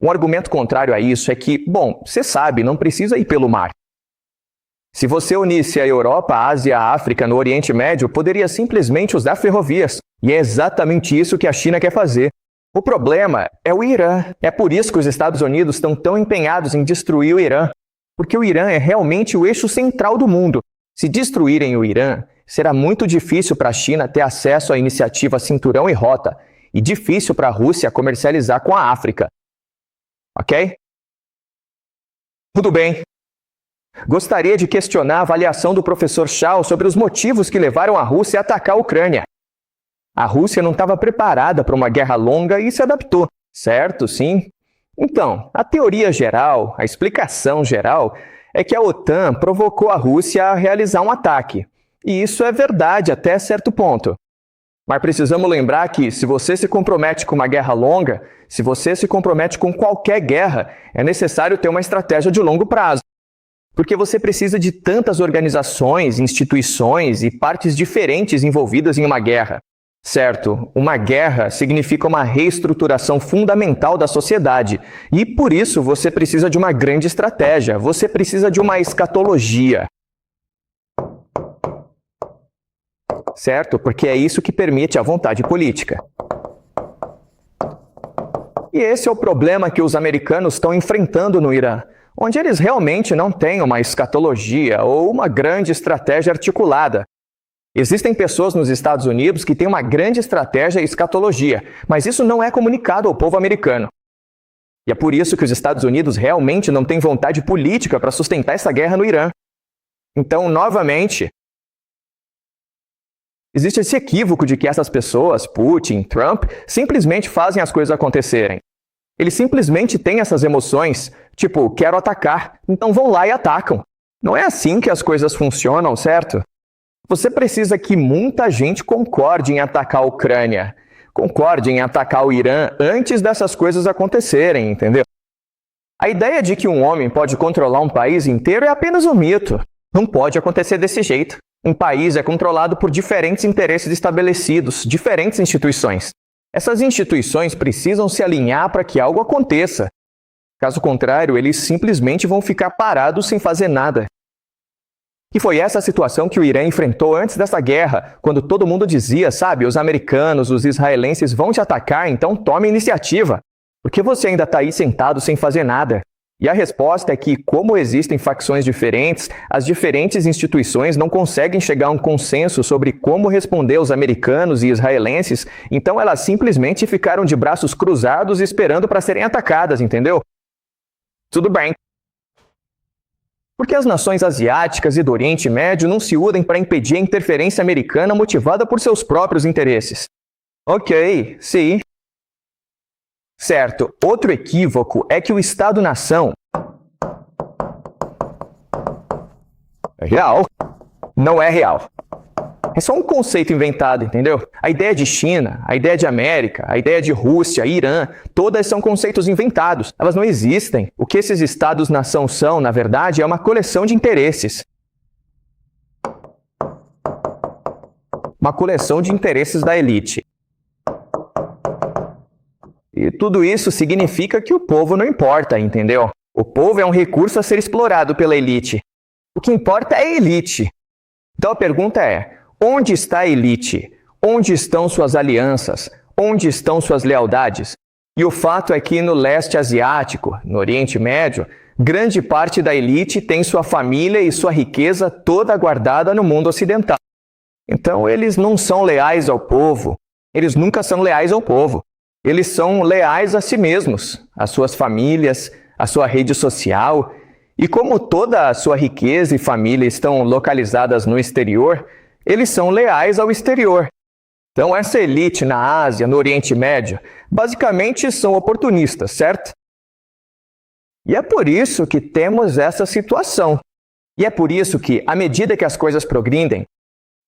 Um argumento contrário a isso é que, bom, você sabe, não precisa ir pelo mar. Se você unisse a Europa, a Ásia e a África no Oriente Médio, poderia simplesmente usar ferrovias. E é exatamente isso que a China quer fazer. O problema é o Irã. É por isso que os Estados Unidos estão tão empenhados em destruir o Irã. Porque o Irã é realmente o eixo central do mundo. Se destruírem o Irã, será muito difícil para a China ter acesso à iniciativa Cinturão e Rota, e difícil para a Rússia comercializar com a África. Ok? Tudo bem. Gostaria de questionar a avaliação do professor Shao sobre os motivos que levaram a Rússia a atacar a Ucrânia. A Rússia não estava preparada para uma guerra longa e se adaptou, certo? Sim. Então, a teoria geral, a explicação geral, é que a OTAN provocou a Rússia a realizar um ataque. E isso é verdade até certo ponto. Mas precisamos lembrar que, se você se compromete com uma guerra longa, se você se compromete com qualquer guerra, é necessário ter uma estratégia de longo prazo. Porque você precisa de tantas organizações, instituições e partes diferentes envolvidas em uma guerra. Certo, uma guerra significa uma reestruturação fundamental da sociedade. E, por isso, você precisa de uma grande estratégia. Você precisa de uma escatologia. Certo? Porque é isso que permite a vontade política. E esse é o problema que os americanos estão enfrentando no Irã, onde eles realmente não têm uma escatologia ou uma grande estratégia articulada. Existem pessoas nos Estados Unidos que têm uma grande estratégia e escatologia, mas isso não é comunicado ao povo americano. E é por isso que os Estados Unidos realmente não têm vontade política para sustentar essa guerra no Irã. Então, novamente, existe esse equívoco de que essas pessoas, Putin, Trump, simplesmente fazem as coisas acontecerem. Eles simplesmente têm essas emoções, tipo, quero atacar, então vão lá e atacam. Não é assim que as coisas funcionam, certo? Você precisa que muita gente concorde em atacar a Ucrânia, concorde em atacar o Irã antes dessas coisas acontecerem, entendeu? A ideia de que um homem pode controlar um país inteiro é apenas um mito. Não pode acontecer desse jeito. Um país é controlado por diferentes interesses estabelecidos, diferentes instituições. Essas instituições precisam se alinhar para que algo aconteça. Caso contrário, eles simplesmente vão ficar parados sem fazer nada. E foi essa a situação que o Irã enfrentou antes dessa guerra, quando todo mundo dizia, sabe, os americanos, os israelenses vão te atacar, então tome iniciativa. Por que você ainda está aí sentado sem fazer nada? E a resposta é que, como existem facções diferentes, as diferentes instituições não conseguem chegar a um consenso sobre como responder aos americanos e israelenses, então elas simplesmente ficaram de braços cruzados esperando para serem atacadas, entendeu? Tudo bem. Por que as nações asiáticas e do Oriente Médio não se unem para impedir a interferência americana motivada por seus próprios interesses? Ok, sim. Certo, outro equívoco é que o Estado-nação é real. Não é real. É só um conceito inventado, entendeu? A ideia de China, a ideia de América, a ideia de Rússia, Irã, todas são conceitos inventados. Elas não existem. O que esses estados-nação são, na verdade, é uma coleção de interesses. Uma coleção de interesses da elite. E tudo isso significa que o povo não importa, entendeu? O povo é um recurso a ser explorado pela elite. O que importa é a elite. Então a pergunta é: onde está a elite? Onde estão suas alianças? Onde estão suas lealdades? E o fato é que no leste asiático, no Oriente Médio, grande parte da elite tem sua família e sua riqueza toda guardada no mundo ocidental. Então eles não são leais ao povo. Eles nunca são leais ao povo. Eles são leais a si mesmos, às suas famílias, à sua rede social. E como toda a sua riqueza e família estão localizadas no exterior, eles são leais ao exterior. Então essa elite na Ásia, no Oriente Médio, basicamente são oportunistas, certo? E é por isso que temos essa situação. E é por isso que, à medida que as coisas progridem,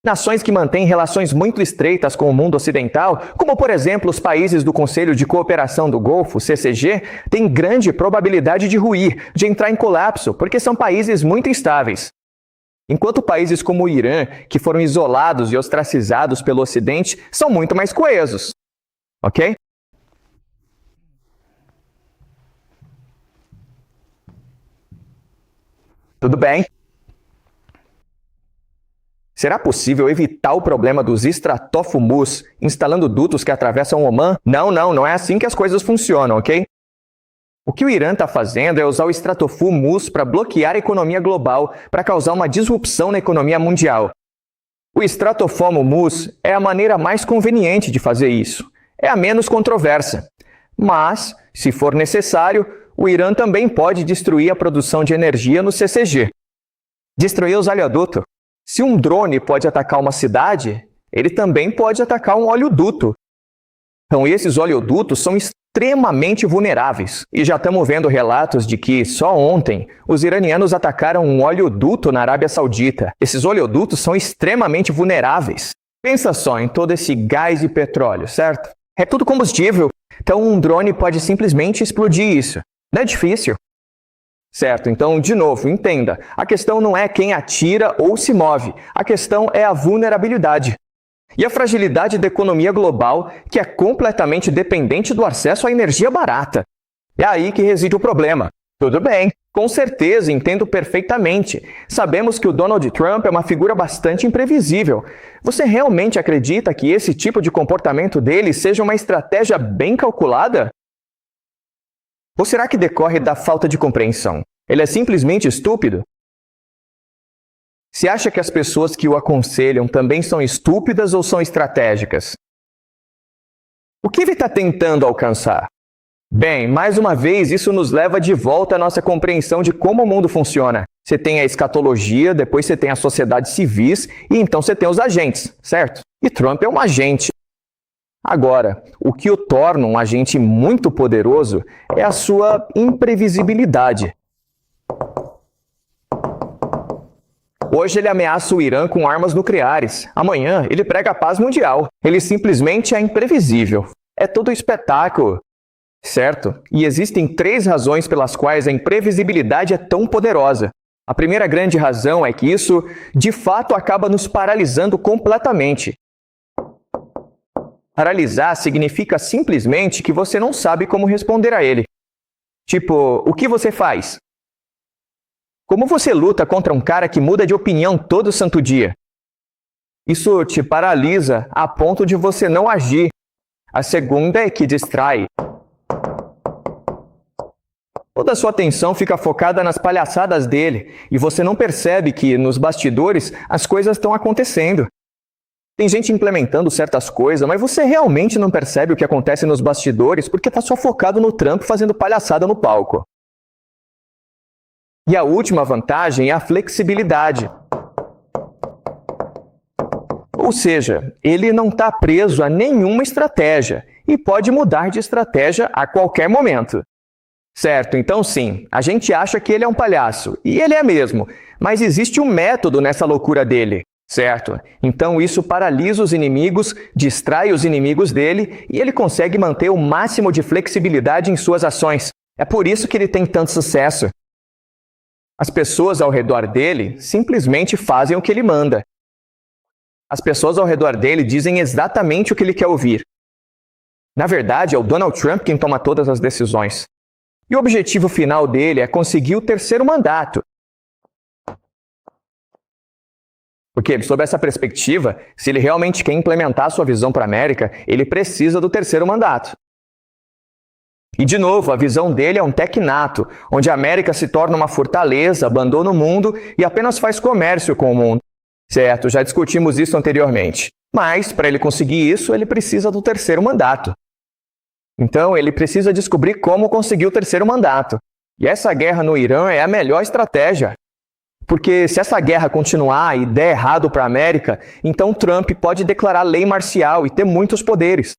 nações que mantêm relações muito estreitas com o mundo ocidental, como por exemplo os países do Conselho de Cooperação do Golfo, CCG, têm grande probabilidade de ruir, de entrar em colapso, porque são países muito instáveis. Enquanto países como o Irã, que foram isolados e ostracizados pelo Ocidente, são muito mais coesos. Ok? Tudo bem? Será possível evitar o problema dos estratofumus instalando dutos que atravessam Omã? Não é assim que as coisas funcionam, ok? O que o Irã está fazendo é usar o estratofumus para bloquear a economia global, para causar uma disrupção na economia mundial. O estratofumus é a maneira mais conveniente de fazer isso. É a menos controversa. Mas, se for necessário, o Irã também pode destruir a produção de energia no CCG. Destruir os oleodutos. Se um drone pode atacar uma cidade, ele também pode atacar um oleoduto. Então, esses oleodutos são extremamente vulneráveis. E já estamos vendo relatos de que, só ontem, os iranianos atacaram um oleoduto na Arábia Saudita. Esses oleodutos são extremamente vulneráveis. Pensa só em todo esse gás e petróleo, certo? É tudo combustível. Então, um drone pode simplesmente explodir isso. Não é difícil. Certo, então, de novo, entenda. A questão não é quem atira ou se move. A questão é a vulnerabilidade. E a fragilidade da economia global, que é completamente dependente do acesso à energia barata. É aí que reside o problema. Tudo bem, com certeza, entendo perfeitamente. Sabemos que o Donald Trump é uma figura bastante imprevisível. Você realmente acredita que esse tipo de comportamento dele seja uma estratégia bem calculada? Ou será que decorre da falta de compreensão? Ele é simplesmente estúpido? Você acha que as pessoas que o aconselham também são estúpidas ou são estratégicas? O que ele está tentando alcançar? Bem, mais uma vez, isso nos leva de volta à nossa compreensão de como o mundo funciona. Você tem a escatologia, depois você tem as sociedades civis e então você tem os agentes, certo? E Trump é um agente. Agora, o que o torna um agente muito poderoso é a sua imprevisibilidade. Hoje ele ameaça o Irã com armas nucleares. Amanhã ele prega a paz mundial. Ele simplesmente é imprevisível. É todo um espetáculo. Certo? E existem 3 razões pelas quais a imprevisibilidade é tão poderosa. A primeira grande razão é que isso, de fato, acaba nos paralisando completamente. Paralisar significa simplesmente que você não sabe como responder a ele. Tipo, o que você faz? Como você luta contra um cara que muda de opinião todo santo dia? Isso te paralisa a ponto de você não agir. A segunda é que distrai. Toda a sua atenção fica focada nas palhaçadas dele e você não percebe que, nos bastidores, as coisas estão acontecendo. Tem gente implementando certas coisas, mas você realmente não percebe o que acontece nos bastidores porque está só focado no Trump fazendo palhaçada no palco. E a última vantagem é a flexibilidade. Ou seja, ele não está preso a nenhuma estratégia e pode mudar de estratégia a qualquer momento. Certo, então sim, a gente acha que ele é um palhaço, e ele é mesmo, mas existe um método nessa loucura dele, certo? Então isso paralisa os inimigos, distrai os inimigos dele, e ele consegue manter o máximo de flexibilidade em suas ações. É por isso que ele tem tanto sucesso. As pessoas ao redor dele simplesmente fazem o que ele manda. As pessoas ao redor dele dizem exatamente o que ele quer ouvir. Na verdade, é o Donald Trump quem toma todas as decisões. E o objetivo final dele é conseguir o 3º mandato. Porque, sob essa perspectiva, se ele realmente quer implementar a sua visão para a América, ele precisa do 3º mandato. E, de novo, a visão dele é um tecnato, onde a América se torna uma fortaleza, abandona o mundo e apenas faz comércio com o mundo. Certo, já discutimos isso anteriormente. Mas, para ele conseguir isso, ele precisa do 3º mandato. Então, ele precisa descobrir como conseguir o 3º mandato. E essa guerra no Irã é a melhor estratégia. Porque se essa guerra continuar e der errado para a América, então Trump pode declarar lei marcial e ter muitos poderes.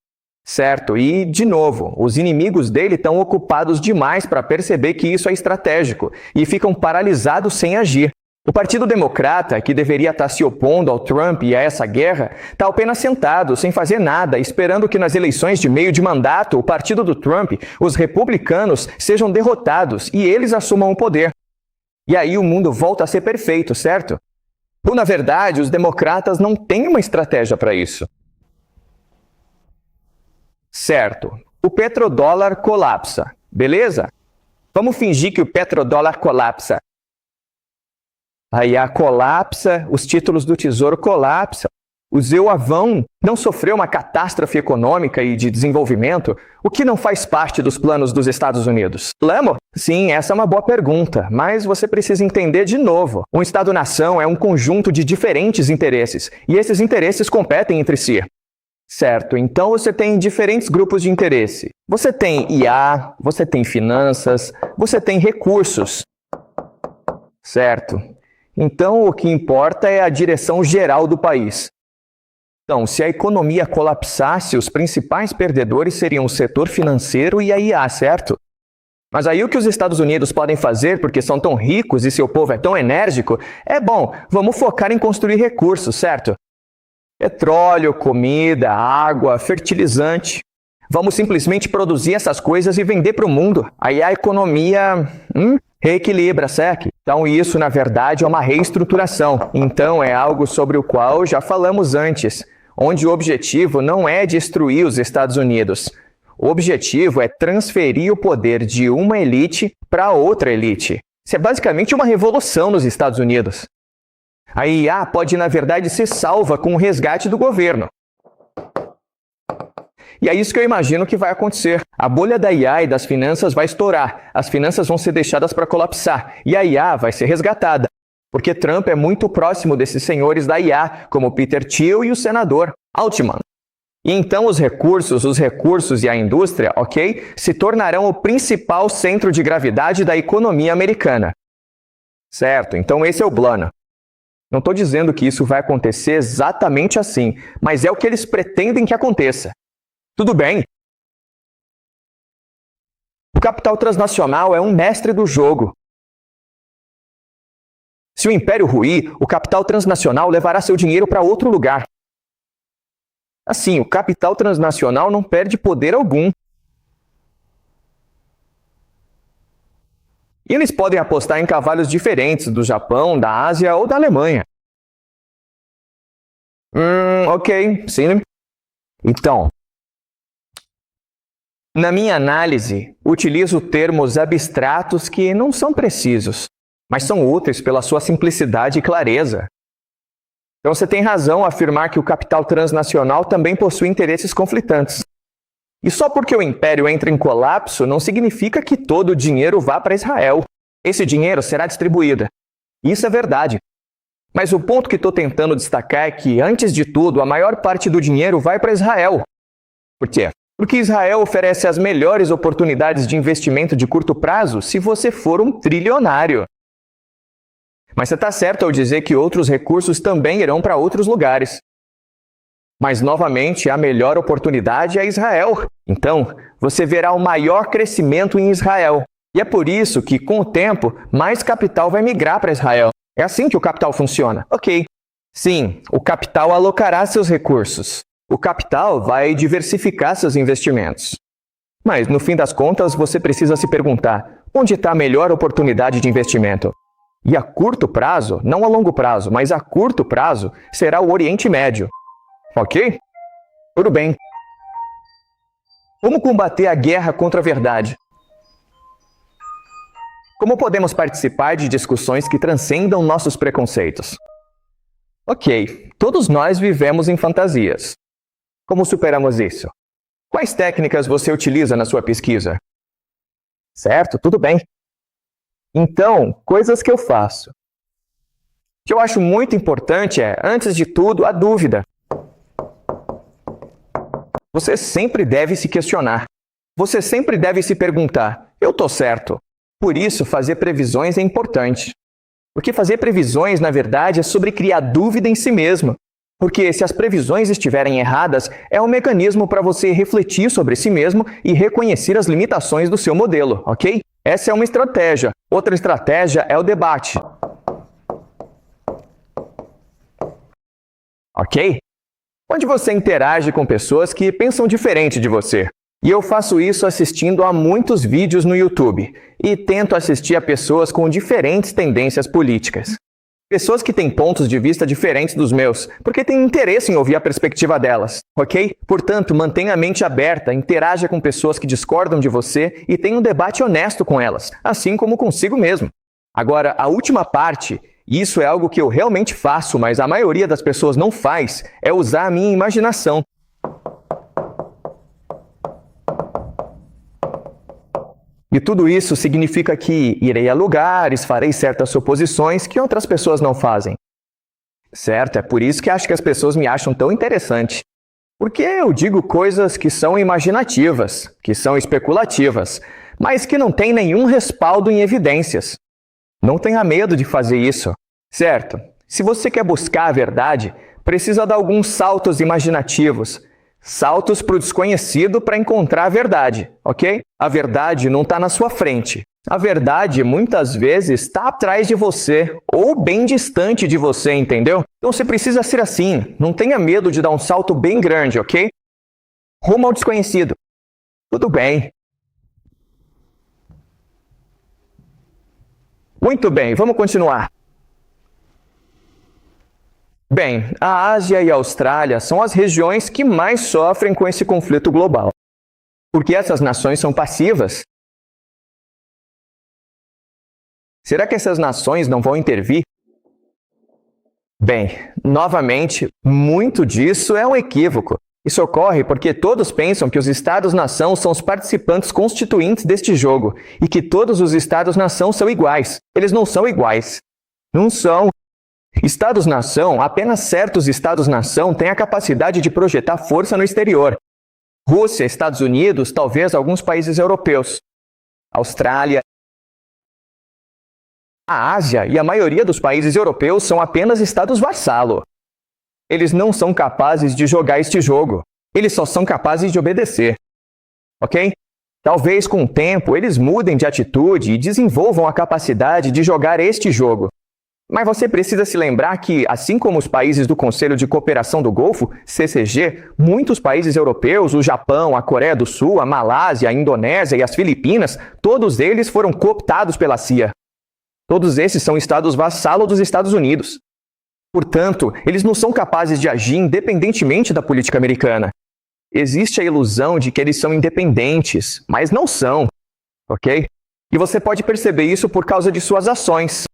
Certo? E, de novo, os inimigos dele estão ocupados demais para perceber que isso é estratégico e ficam paralisados sem agir. O Partido Democrata, que deveria estar se opondo ao Trump e a essa guerra, está apenas sentado, sem fazer nada, esperando que nas eleições de meio de mandato, o partido do Trump, os republicanos, sejam derrotados e eles assumam o poder. E aí o mundo volta a ser perfeito, certo? Ou, na verdade, os democratas não têm uma estratégia para isso. Certo. O petrodólar colapsa, beleza? Vamos fingir que o petrodólar colapsa. A IA colapsa, os títulos do Tesouro colapsam. O Zeuavão não sofreu uma catástrofe econômica e de desenvolvimento, o que não faz parte dos planos dos Estados Unidos? Lamo? Sim, essa é uma boa pergunta, mas você precisa entender de novo. Um Estado-nação é um conjunto de diferentes interesses, e esses interesses competem entre si. Certo, então você tem diferentes grupos de interesse. Você tem IA, você tem finanças, você tem recursos. Certo. Então o que importa é a direção geral do país. Então, se a economia colapsasse, os principais perdedores seriam o setor financeiro e a IA, certo? Mas aí o que os Estados Unidos podem fazer, porque são tão ricos e seu povo é tão enérgico, é bom, vamos focar em construir recursos, certo? Petróleo, comida, água, fertilizante. Vamos simplesmente produzir essas coisas e vender para o mundo. Aí a economia reequilibra, certo? Então isso, na verdade, é uma reestruturação. Então é algo sobre o qual já falamos antes, onde o objetivo não é destruir os Estados Unidos. O objetivo é transferir o poder de uma elite para outra elite. Isso é basicamente uma revolução nos Estados Unidos. A IA pode, na verdade, ser salva com o resgate do governo. E é isso que eu imagino que vai acontecer. A bolha da IA e das finanças vai estourar, as finanças vão ser deixadas para colapsar, e a IA vai ser resgatada. Porque Trump é muito próximo desses senhores da IA, como Peter Thiel e o senador Altman. E então os recursos e a indústria, ok, se tornarão o principal centro de gravidade da economia americana. Certo, então esse é o plano. Não estou dizendo que isso vai acontecer exatamente assim, mas é o que eles pretendem que aconteça. Tudo bem. O capital transnacional é um mestre do jogo. Se o império ruir, o capital transnacional levará seu dinheiro para outro lugar. Assim, o capital transnacional não perde poder algum. E eles podem apostar em cavalos diferentes do Japão, da Ásia ou da Alemanha. Ok, sim. Então, na minha análise, utilizo termos abstratos que não são precisos, mas são úteis pela sua simplicidade e clareza. Então você tem razão ao afirmar que o capital transnacional também possui interesses conflitantes. E só porque o império entra em colapso não significa que todo o dinheiro vá para Israel. Esse dinheiro será distribuído. Isso é verdade. Mas o ponto que estou tentando destacar é que, antes de tudo, a maior parte do dinheiro vai para Israel. Por quê? Porque Israel oferece as melhores oportunidades de investimento de curto prazo se você for um trilionário. Mas você está certo ao dizer que outros recursos também irão para outros lugares. Mas, novamente, a melhor oportunidade é Israel. Então, você verá o maior crescimento em Israel. E é por isso que, com o tempo, mais capital vai migrar para Israel. É assim que o capital funciona. Ok. Sim, o capital alocará seus recursos. O capital vai diversificar seus investimentos. Mas, no fim das contas, você precisa se perguntar: onde está a melhor oportunidade de investimento? E a curto prazo, não a longo prazo, mas a curto prazo, será o Oriente Médio. Ok? Tudo bem. Como combater a guerra contra a verdade? Como podemos participar de discussões que transcendam nossos preconceitos? Ok, todos nós vivemos em fantasias. Como superamos isso? Quais técnicas você utiliza na sua pesquisa? Certo, tudo bem. Então, coisas que eu faço. O que eu acho muito importante é, antes de tudo, a dúvida. Você sempre deve se questionar. Você sempre deve se perguntar: eu estou certo? Por isso, fazer previsões é importante. Porque fazer previsões, na verdade, é sobre criar dúvida em si mesmo. Porque se as previsões estiverem erradas, é um mecanismo para você refletir sobre si mesmo e reconhecer as limitações do seu modelo, ok? Essa é uma estratégia. Outra estratégia é o debate. Ok? Onde você interage com pessoas que pensam diferente de você. E eu faço isso assistindo a muitos vídeos no YouTube e tento assistir a pessoas com diferentes tendências políticas. Pessoas que têm pontos de vista diferentes dos meus, porque têm interesse em ouvir a perspectiva delas, ok? Portanto, mantenha a mente aberta, interaja com pessoas que discordam de você e tenha um debate honesto com elas, assim como consigo mesmo. Agora, a última parte, Isso é algo que eu realmente faço, mas a maioria das pessoas não faz, é usar a minha imaginação. E tudo isso significa que irei a lugares, farei certas suposições que outras pessoas não fazem. Certo? É por isso que acho que as pessoas me acham tão interessante. Porque eu digo coisas que são imaginativas, que são especulativas, mas que não têm nenhum respaldo em evidências. Não tenha medo de fazer isso, certo? Se você quer buscar a verdade, precisa dar alguns saltos imaginativos. Saltos para o desconhecido para encontrar a verdade, ok? A verdade não está na sua frente. A verdade, muitas vezes, está atrás de você, ou bem distante de você, entendeu? Então você precisa ser assim, não tenha medo de dar um salto bem grande, ok? Rumo ao desconhecido. Tudo bem. Muito bem, vamos continuar. Bem, a Ásia e a Austrália são as regiões que mais sofrem com esse conflito global. Porque essas nações são passivas. Será que essas nações não vão intervir? Bem, novamente, muito disso é um equívoco. Isso ocorre porque todos pensam que os Estados-nação são os participantes constituintes deste jogo e que todos os Estados-nação são iguais. Eles não são iguais. Não são. Estados-nação, apenas certos Estados-nação têm a capacidade de projetar força no exterior. Rússia, Estados Unidos, talvez alguns países europeus. Austrália. A Ásia e a maioria dos países europeus são apenas estados vassalo. Eles não são capazes de jogar este jogo. Eles só são capazes de obedecer. Ok? Talvez com o tempo eles mudem de atitude e desenvolvam a capacidade de jogar este jogo. Mas você precisa se lembrar que, assim como os países do Conselho de Cooperação do Golfo, CCG, muitos países europeus, o Japão, a Coreia do Sul, a Malásia, a Indonésia e as Filipinas, todos eles foram cooptados pela CIA. Todos esses são estados vassalos dos Estados Unidos. Portanto, eles não são capazes de agir independentemente da política americana. Existe a ilusão de que eles são independentes, mas não são, ok? E você pode perceber isso por causa de suas ações.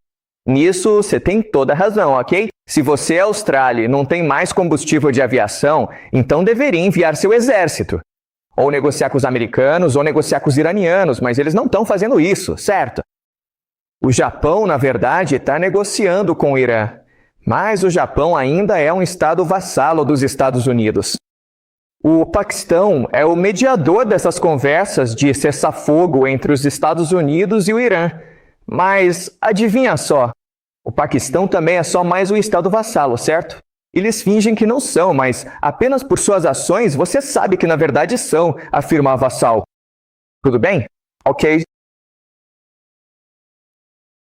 Nisso, você tem toda a razão, ok? Se você é Austrália e não tem mais combustível de aviação, então deveria enviar seu exército. Ou negociar com os americanos, ou negociar com os iranianos, mas eles não estão fazendo isso, certo? O Japão, na verdade, está negociando com o Irã. Mas o Japão ainda é um estado vassalo dos Estados Unidos. O Paquistão é o mediador dessas conversas de cessar-fogo entre os Estados Unidos e o Irã. Mas adivinha só, o Paquistão também é só mais um estado vassalo, certo? Eles fingem que não são, mas apenas por suas ações você sabe que na verdade são, afirma a vassal. Tudo bem? Ok.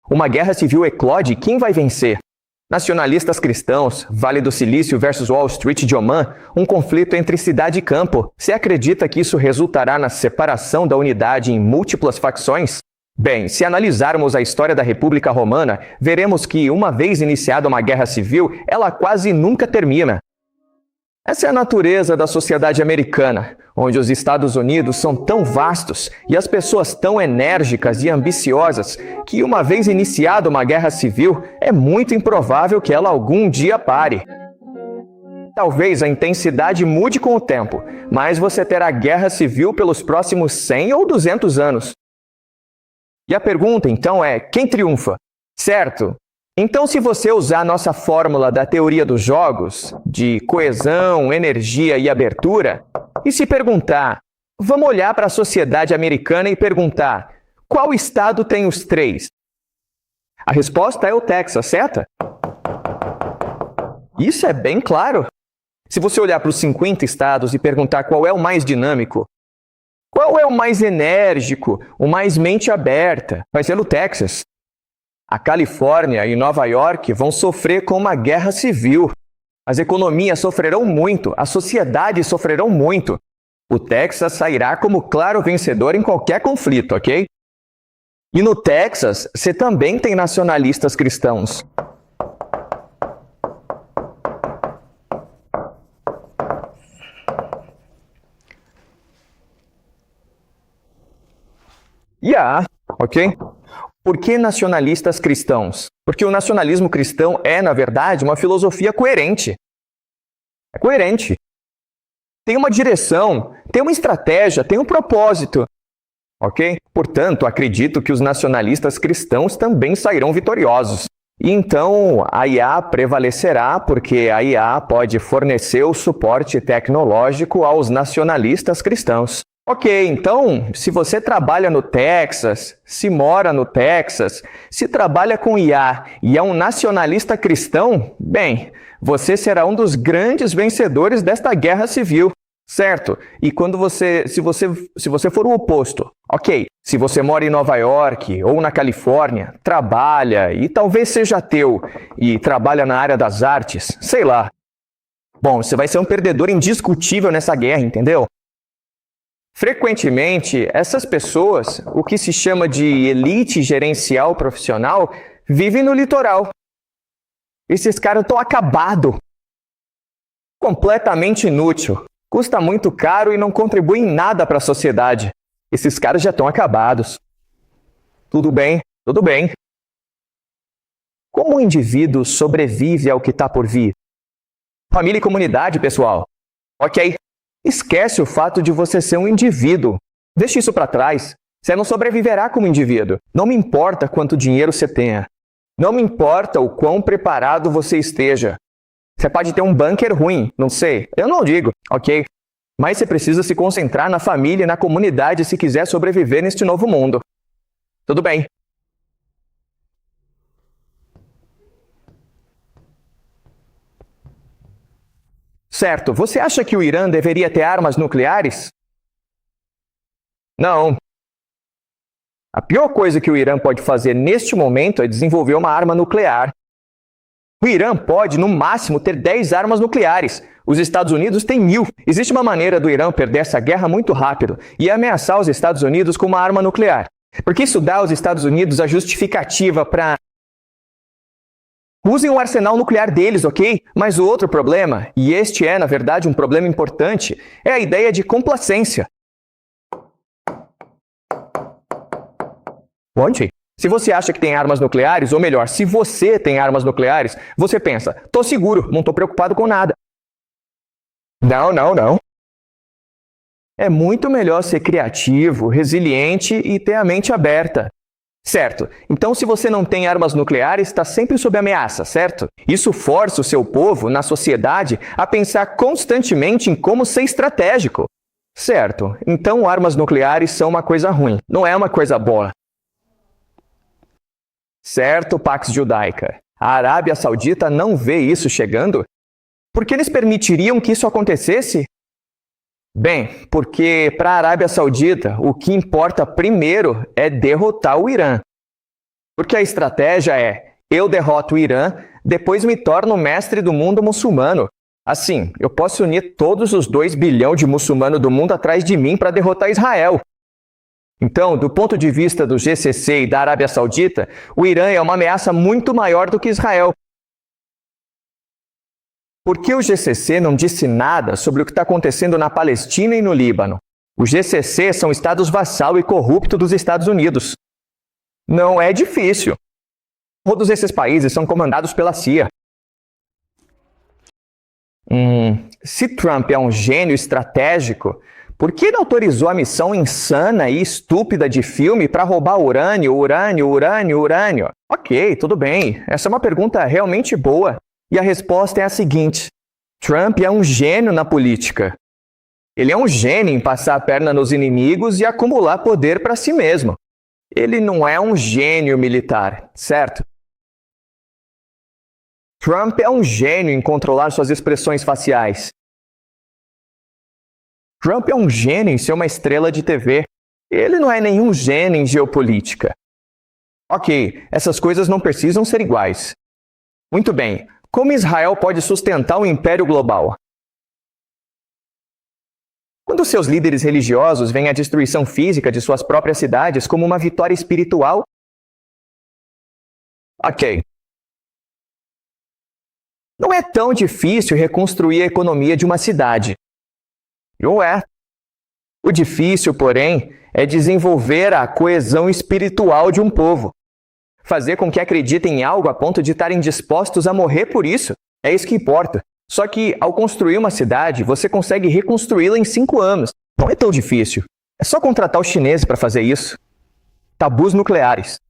Uma guerra civil eclode, quem vai vencer? Nacionalistas cristãos, Vale do Silício versus Wall Street de Oman, um conflito entre cidade e campo. Você acredita que isso resultará na separação da unidade em múltiplas facções? Bem, se analisarmos a história da República Romana, veremos que, uma vez iniciada uma guerra civil, ela quase nunca termina. Essa é a natureza da sociedade americana, onde os Estados Unidos são tão vastos e as pessoas tão enérgicas e ambiciosas que, uma vez iniciada uma guerra civil, é muito improvável que ela algum dia pare. Talvez a intensidade mude com o tempo, mas você terá guerra civil pelos próximos 100 ou 200 anos. E a pergunta, então, é: quem triunfa? Certo? Então, se você usar a nossa fórmula da teoria dos jogos, de coesão, energia e abertura, e se perguntar, vamos olhar para a sociedade americana e perguntar, qual estado tem os 3? A resposta é o Texas, certo? Isso é bem claro. Se você olhar para os 50 estados e perguntar qual é o mais dinâmico, qual é o mais enérgico, o mais mente aberta, vai ser o Texas. A Califórnia e Nova York vão sofrer com uma guerra civil. As economias sofrerão muito, as sociedades sofrerão muito. O Texas sairá como claro vencedor em qualquer conflito, ok? E no Texas, você também tem nacionalistas cristãos. Ok? Por que nacionalistas cristãos? Porque o nacionalismo cristão é, na verdade, uma filosofia coerente. É coerente. Tem uma direção, tem uma estratégia, tem um propósito. Ok? Portanto, acredito que os nacionalistas cristãos também sairão vitoriosos. E então a IA prevalecerá porque a IA pode fornecer o suporte tecnológico aos nacionalistas cristãos. Ok, então, se você trabalha no Texas, se mora no Texas, se trabalha com IA e é um nacionalista cristão, bem, você será um dos grandes vencedores desta guerra civil. Certo? E se você for o oposto, ok, se você mora em Nova York ou na Califórnia, trabalha e talvez seja ateu e trabalha na área das artes, sei lá. Bom, você vai ser um perdedor indiscutível nessa guerra, entendeu? Frequentemente, essas pessoas, o que se chama de elite gerencial profissional, vivem no litoral. Esses caras estão acabados. Completamente inútil. Custa muito caro e não contribui em nada para a sociedade. Esses caras já estão acabados. Tudo bem, tudo bem. Como o indivíduo sobrevive ao que está por vir? Família e comunidade, pessoal. Ok. Esquece o fato de você ser um indivíduo. Deixe isso para trás. Você não sobreviverá como indivíduo. Não me importa quanto dinheiro você tenha. Não me importa o quão preparado você esteja. Você pode ter um bunker ruim, não sei. Eu não digo, ok? Mas você precisa se concentrar na família e na comunidade se quiser sobreviver neste novo mundo. Tudo bem. Certo, você acha que o Irã deveria ter armas nucleares? Não. A pior coisa que o Irã pode fazer neste momento é desenvolver uma arma nuclear. O Irã pode, no máximo, ter 10 armas nucleares. Os Estados Unidos têm 1000. Existe uma maneira do Irã perder essa guerra muito rápido e ameaçar os Estados Unidos com uma arma nuclear. Porque isso dá aos Estados Unidos a justificativa para... Usem o arsenal nuclear deles, ok? Mas o outro problema, e este é, na verdade, um problema importante, é a ideia de complacência. Onde? Se você acha que tem armas nucleares, ou melhor, se você tem armas nucleares, você pensa, tô seguro, não tô preocupado com nada. Não, não, não. É muito melhor ser criativo, resiliente e ter a mente aberta. Certo. Então, se você não tem armas nucleares, está sempre sob ameaça, certo? Isso força o seu povo, na sociedade, a pensar constantemente em como ser estratégico. Certo. Então, armas nucleares são uma coisa ruim, não é uma coisa boa. Certo, Pax Judaica. A Arábia Saudita não vê isso chegando? Por que eles permitiriam que isso acontecesse? Bem, porque para a Arábia Saudita, o que importa primeiro é derrotar o Irã. Porque a estratégia é, eu derroto o Irã, depois me torno mestre do mundo muçulmano. Assim, eu posso unir todos os 2 bilhões de muçulmanos do mundo atrás de mim para derrotar Israel. Então, do ponto de vista do GCC e da Arábia Saudita, o Irã é uma ameaça muito maior do que Israel. Por que o GCC não disse nada sobre o que está acontecendo na Palestina e no Líbano? O GCC são estados vassal e corrupto dos Estados Unidos. Não é difícil. Todos esses países são comandados pela CIA. Se Trump é um gênio estratégico, por que ele autorizou a missão insana e estúpida de filme para roubar urânio? Ok, tudo bem. Essa é uma pergunta realmente boa. E a resposta é a seguinte: Trump é um gênio na política. Ele é um gênio em passar a perna nos inimigos e acumular poder para si mesmo. Ele não é um gênio militar, certo? Trump é um gênio em controlar suas expressões faciais. Trump é um gênio em ser uma estrela de TV. Ele não é nenhum gênio em geopolítica. Ok, essas coisas não precisam ser iguais. Muito bem. Como Israel pode sustentar o império global? Quando seus líderes religiosos veem a destruição física de suas próprias cidades como uma vitória espiritual? Ok. Não é tão difícil reconstruir a economia de uma cidade. Não é. O difícil, porém, é desenvolver a coesão espiritual de um povo. fazer com que acreditem em algo a ponto de estarem dispostos a morrer por isso. É isso que importa. Só que, ao construir uma cidade, você consegue reconstruí-la em 5 anos. Não é tão difícil. É só contratar os chineses para fazer isso. Tabus nucleares.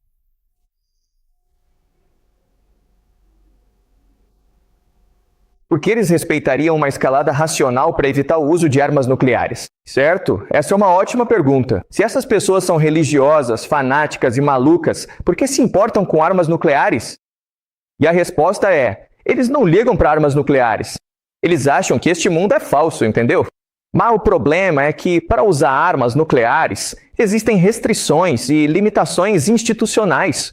Por que eles respeitariam uma escalada racional para evitar o uso de armas nucleares? Certo? Essa é uma ótima pergunta. Se essas pessoas são religiosas, fanáticas e malucas, por que se importam com armas nucleares? E a resposta é: eles não ligam para armas nucleares. Eles acham que este mundo é falso, entendeu? Mas o problema é que, para usar armas nucleares, existem restrições e limitações institucionais.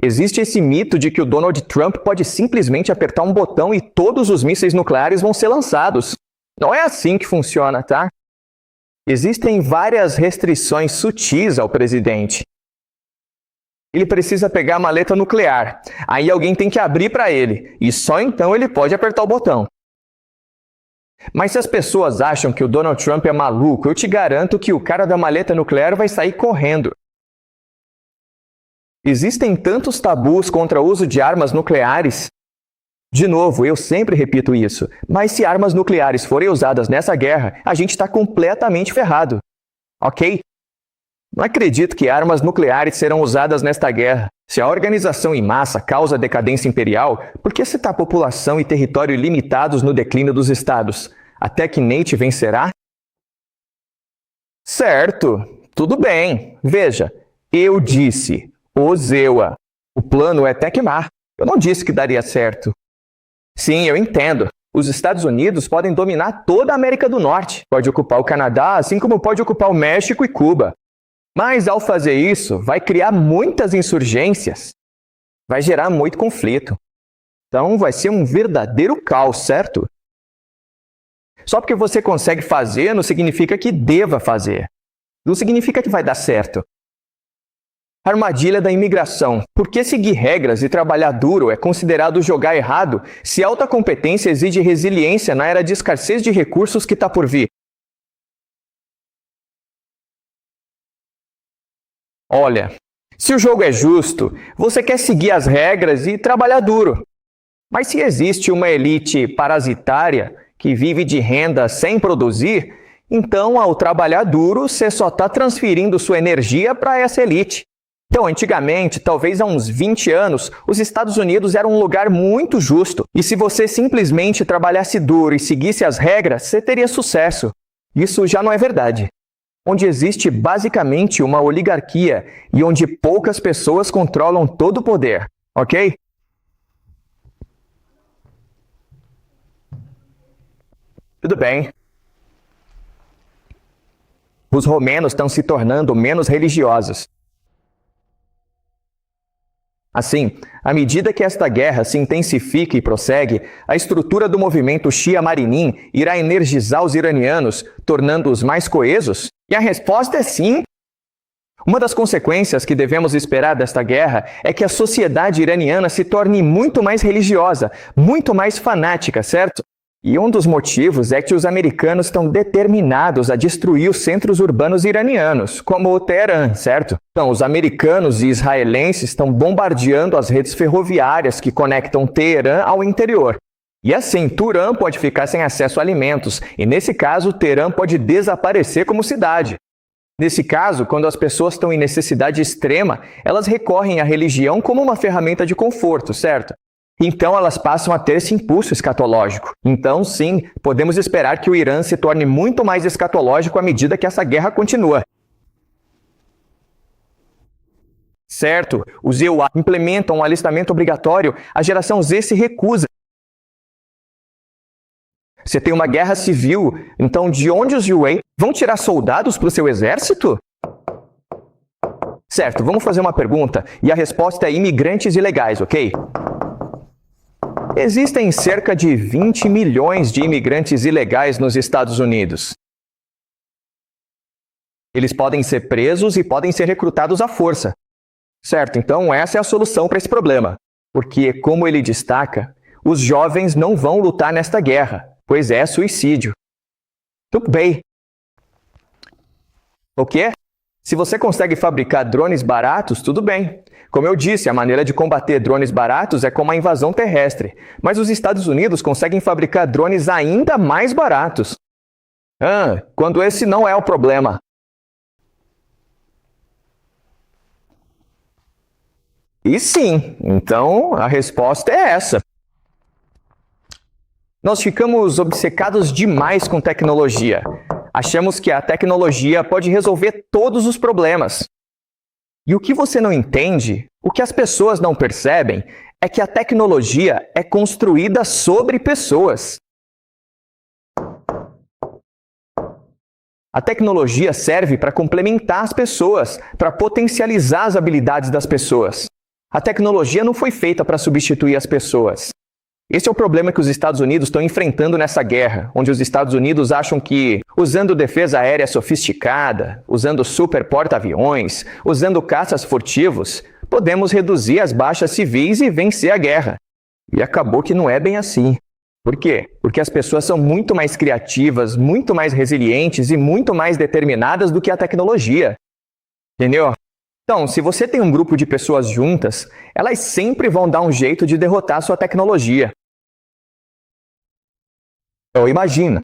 Existe esse mito de que o Donald Trump pode simplesmente apertar um botão e todos os mísseis nucleares vão ser lançados. Não é assim que funciona, tá? Existem várias restrições sutis ao presidente. Ele precisa pegar a maleta nuclear. Aí alguém tem que abrir para ele, e só então ele pode apertar o botão. Mas se as pessoas acham que o Donald Trump é maluco, eu te garanto que o cara da maleta nuclear vai sair correndo. Existem tantos tabus contra o uso de armas nucleares. De novo, eu sempre repito isso, mas se armas nucleares forem usadas nessa guerra, a gente está completamente ferrado. Ok? Não acredito que armas nucleares serão usadas nesta guerra. Se a organização em massa causa decadência imperial, por que citar população e território limitados no declínio dos estados? Até que Nate vencerá? Certo, tudo bem. Veja, eu disse Ozewa. O plano é Tecmar. Eu não disse que daria certo. Sim, eu entendo. Os Estados Unidos podem dominar toda a América do Norte. Pode ocupar o Canadá, assim como pode ocupar o México e Cuba. Mas, ao fazer isso, vai criar muitas insurgências. Vai gerar muito conflito. Então, vai ser um verdadeiro caos, certo? Só porque você consegue fazer não significa que deva fazer. Não significa que vai dar certo. Armadilha da imigração. Por que seguir regras e trabalhar duro é considerado jogar errado se alta competência exige resiliência na era de escassez de recursos que está por vir? Olha, se o jogo é justo, você quer seguir as regras e trabalhar duro. Mas se existe uma elite parasitária que vive de renda sem produzir, então, ao trabalhar duro, você só está transferindo sua energia para essa elite. Então, antigamente, talvez há uns 20 anos, os Estados Unidos eram um lugar muito justo. E se você simplesmente trabalhasse duro e seguisse as regras, você teria sucesso. Isso já não é verdade. Onde existe basicamente uma oligarquia e onde poucas pessoas controlam todo o poder, ok? Tudo bem. Os romanos estão se tornando menos religiosos. Assim, à medida que esta guerra se intensifica e prossegue, a estrutura do movimento Shia Marinim irá energizar os iranianos, tornando-os mais coesos? E a resposta é sim. Uma das consequências que devemos esperar desta guerra é que a sociedade iraniana se torne muito mais religiosa, muito mais fanática, certo? E um dos motivos é que os americanos estão determinados a destruir os centros urbanos iranianos, como o Teherã, certo? Então, os americanos e israelenses estão bombardeando as redes ferroviárias que conectam Teherã ao interior. E assim, Turan pode ficar sem acesso a alimentos, e nesse caso, Teherã pode desaparecer como cidade. Nesse caso, quando as pessoas estão em necessidade extrema, elas recorrem à religião como uma ferramenta de conforto, certo? Então elas passam a ter esse impulso escatológico. Então, sim, podemos esperar que o Irã se torne muito mais escatológico à medida que essa guerra continua. Certo, os EUA implementam um alistamento obrigatório, a geração Z se recusa. Você tem uma guerra civil, então de onde os UA vão tirar soldados para o seu exército? Certo, vamos fazer uma pergunta, e a resposta é imigrantes ilegais, ok? Existem cerca de 20 milhões de imigrantes ilegais nos Estados Unidos. Eles podem ser presos e podem ser recrutados à força. Certo, então essa é a solução para esse problema. Porque, como ele destaca, os jovens não vão lutar nesta guerra, pois é suicídio. Tudo bem. O quê? Se você consegue fabricar drones baratos, tudo bem. Como eu disse, a maneira de combater drones baratos é com uma invasão terrestre. Mas os Estados Unidos conseguem fabricar drones ainda mais baratos. Quando esse não é o problema. E sim, então a resposta é essa. Nós ficamos obcecados demais com tecnologia. Achamos que a tecnologia pode resolver todos os problemas. E o que você não entende, o que as pessoas não percebem, é que a tecnologia é construída sobre pessoas. A tecnologia serve para complementar as pessoas, para potencializar as habilidades das pessoas. A tecnologia não foi feita para substituir as pessoas. Esse é o problema que os Estados Unidos estão enfrentando nessa guerra, onde os Estados Unidos acham que, usando defesa aérea sofisticada, usando super porta-aviões, usando caças furtivos, podemos reduzir as baixas civis e vencer a guerra. E acabou que não é bem assim. Por quê? Porque as pessoas são muito mais criativas, muito mais resilientes e muito mais determinadas do que a tecnologia. Entendeu? Então, se você tem um grupo de pessoas juntas, elas sempre vão dar um jeito de derrotar a sua tecnologia. Então, imagina,